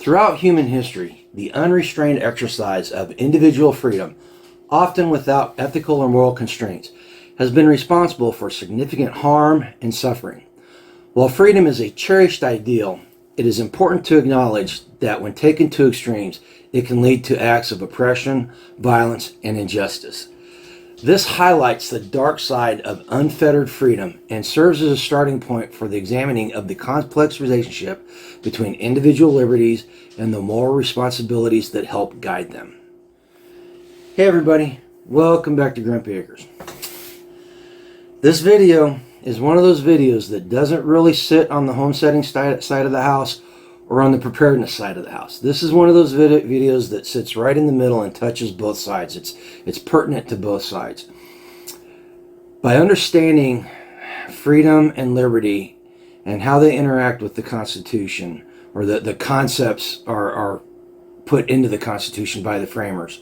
Throughout human history, the unrestrained exercise of individual freedom, often without ethical or moral constraints, has been responsible for significant harm and suffering. While freedom is a cherished ideal, it is important to acknowledge that when taken to extremes, it can lead to acts of oppression, violence, and injustice. This highlights the dark side of unfettered freedom and serves as a starting point for the examining of the complex relationship between individual liberties and the moral responsibilities that help guide them. Hey everybody, welcome back to Grumpy Acres. This video is one of those videos that doesn't really sit on the homesteading side of the house or on the preparedness side of the house. This is one of those videos that sits right in the middle and touches both sides. It's pertinent to both sides. By understanding freedom and liberty and how they interact with the Constitution, or the concepts are put into the Constitution by the framers,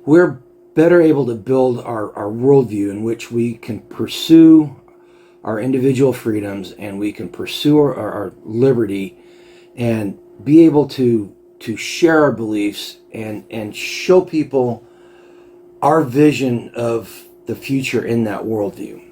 we're better able to build our worldview in which we can pursue our individual freedoms and we can pursue our liberty and be able to share our beliefs and show people our vision of the future in that worldview.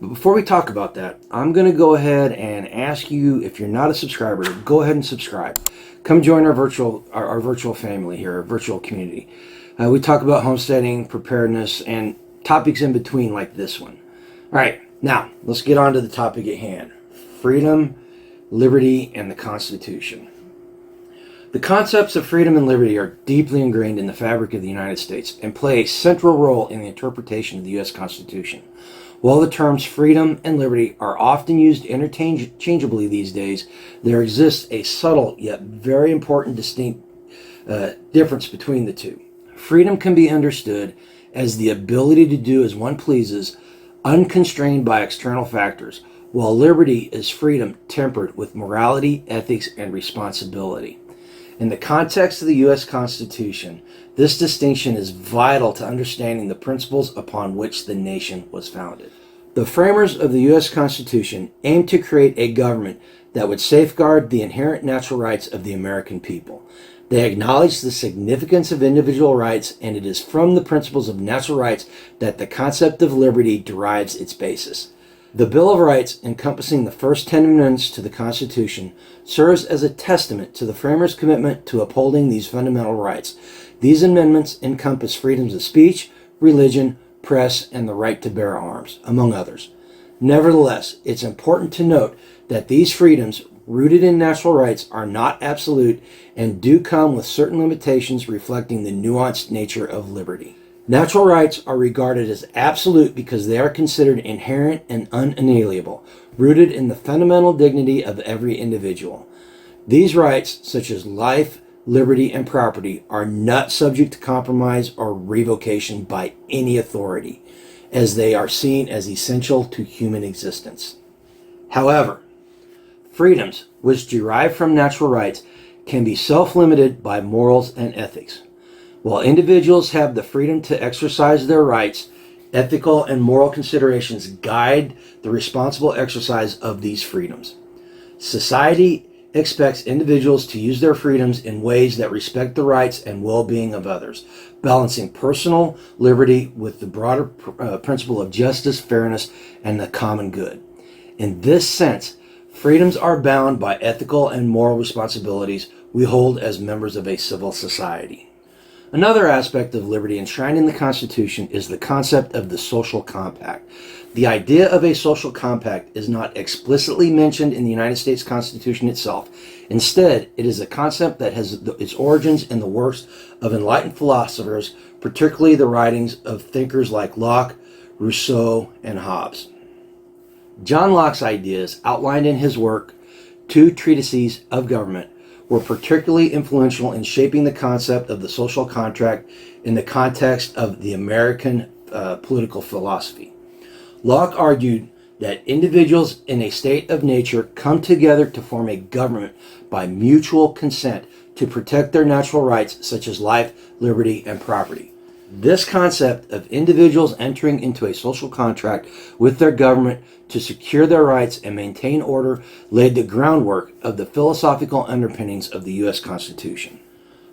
But before we talk about that, I'm going to go ahead and ask you, if you're not a subscriber, to go ahead and subscribe. Come join our virtual family here, our virtual community. We talk about homesteading, preparedness, and topics in between like this one. All right, now let's get on to the topic at hand: freedom, liberty, and the Constitution. The concepts of freedom and liberty are deeply ingrained in the fabric of the United States and play a central role in the interpretation of the U.S. Constitution. While the terms freedom and liberty are often used interchangeably these days, there exists a subtle yet very important distinct difference between the two. Freedom can be understood as the ability to do as one pleases, unconstrained by external factors, while liberty is freedom tempered with morality, ethics, and responsibility. In the context of the U.S. Constitution, this distinction is vital to understanding the principles upon which the nation was founded. The framers of the U.S. Constitution aimed to create a government that would safeguard the inherent natural rights of the American people. They acknowledged the significance of individual rights, and it is from the principles of natural rights that the concept of liberty derives its basis. The Bill of Rights, encompassing the first 10 amendments to the Constitution, serves as a testament to the framers' commitment to upholding these fundamental rights. These amendments encompass freedoms of speech, religion, press, and the right to bear arms, among others. Nevertheless, it's important to note that these freedoms, rooted in natural rights, are not absolute and do come with certain limitations reflecting the nuanced nature of liberty. Natural rights are regarded as absolute because they are considered inherent and unalienable, rooted in the fundamental dignity of every individual. These rights, such as life, liberty, and property, are not subject to compromise or revocation by any authority, as they are seen as essential to human existence. However, freedoms which derive from natural rights can be self-limited by morals and ethics. While individuals have the freedom to exercise their rights, ethical and moral considerations guide the responsible exercise of these freedoms. Society expects individuals to use their freedoms in ways that respect the rights and well-being of others, balancing personal liberty with the broader principle of justice, fairness, and the common good. In this sense, freedoms are bound by ethical and moral responsibilities we hold as members of a civil society. Another aspect of liberty enshrined in the Constitution is the concept of the social compact. The idea of a social compact is not explicitly mentioned in the United States Constitution itself. Instead, it is a concept that has its origins in the works of enlightened philosophers, particularly the writings of thinkers like Locke, Rousseau, and Hobbes. John Locke's ideas, outlined in his work, Two Treatises of Government, were particularly influential in shaping the concept of the social contract in the context of the American political philosophy. Locke argued that individuals in a state of nature come together to form a government by mutual consent to protect their natural rights such as life, liberty, and property. This concept of individuals entering into a social contract with their government to secure their rights and maintain order laid the groundwork of the philosophical underpinnings of the U.S. Constitution.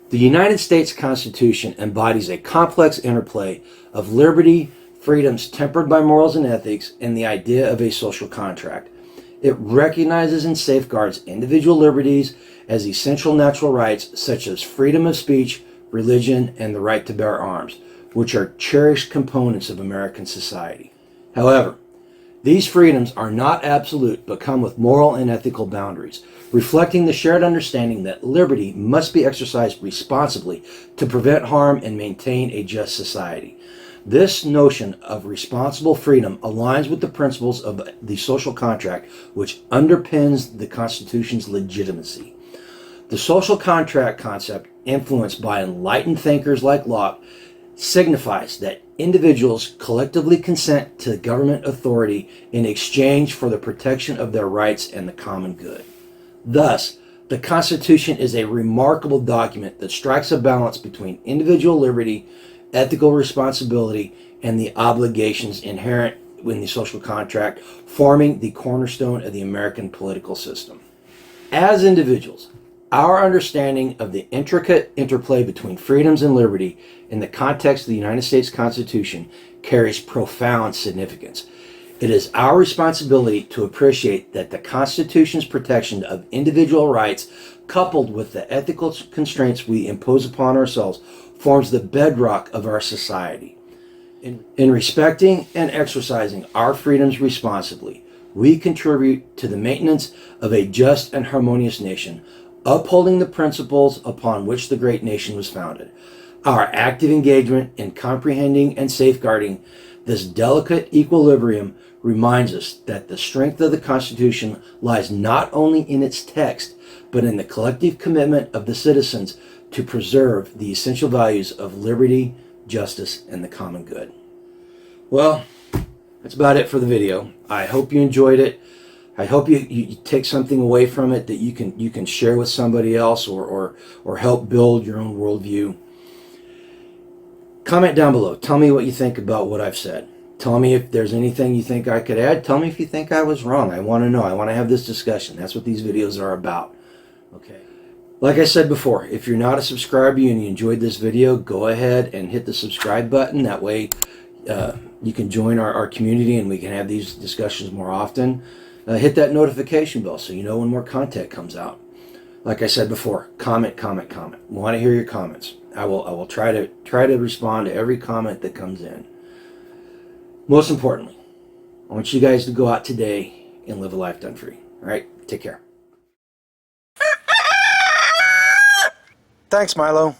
The United States Constitution embodies a complex interplay of liberty, freedoms tempered by morals and ethics, and the idea of a social contract. It recognizes and safeguards individual liberties as essential natural rights such as freedom of speech, religion, and the right to bear arms, which are cherished components of American society. However, these freedoms are not absolute but come with moral and ethical boundaries, reflecting the shared understanding that liberty must be exercised responsibly to prevent harm and maintain a just society. This notion of responsible freedom aligns with the principles of the social contract, which underpins the Constitution's legitimacy. The social contract concept, influenced by enlightened thinkers like Locke, signifies that individuals collectively consent to government authority in exchange for the protection of their rights and the common good. Thus, the Constitution is a remarkable document that strikes a balance between individual liberty, ethical responsibility, and the obligations inherent in the social contract, forming the cornerstone of the American political system. As individuals, our understanding of the intricate interplay between freedoms and liberty in the context of the United States Constitution carries profound significance. It is our responsibility to appreciate that the Constitution's protection of individual rights, coupled with the ethical constraints we impose upon ourselves, forms the bedrock of our society. In respecting and exercising our freedoms responsibly, we contribute to the maintenance of a just and harmonious nation, upholding the principles upon which the great nation was founded. Our active engagement in comprehending and safeguarding this delicate equilibrium reminds us that the strength of the Constitution lies not only in its text, but in the collective commitment of the citizens to preserve the essential values of liberty, justice, and the common good. Well, that's about it for the video. I hope you enjoyed it. I hope you take something away from it that you can share with somebody else or help build your own worldview. Comment down below. Tell me what you think about what I've said. Tell me if there's anything you think I could add. Tell me if you think I was wrong. I want to know. I want to have this discussion. That's what these videos are about. Okay. Like I said before, if you're not a subscriber and you enjoyed this video, go ahead and hit the subscribe button. That way you can join our community and we can have these discussions more often. Hit that notification bell so you know when more content comes out. Like I said before, comment. We want to hear your comments. I will try to respond to every comment that comes in. Most importantly, I want you guys to go out today and live a life done free. All right? Take care. Thanks, Milo.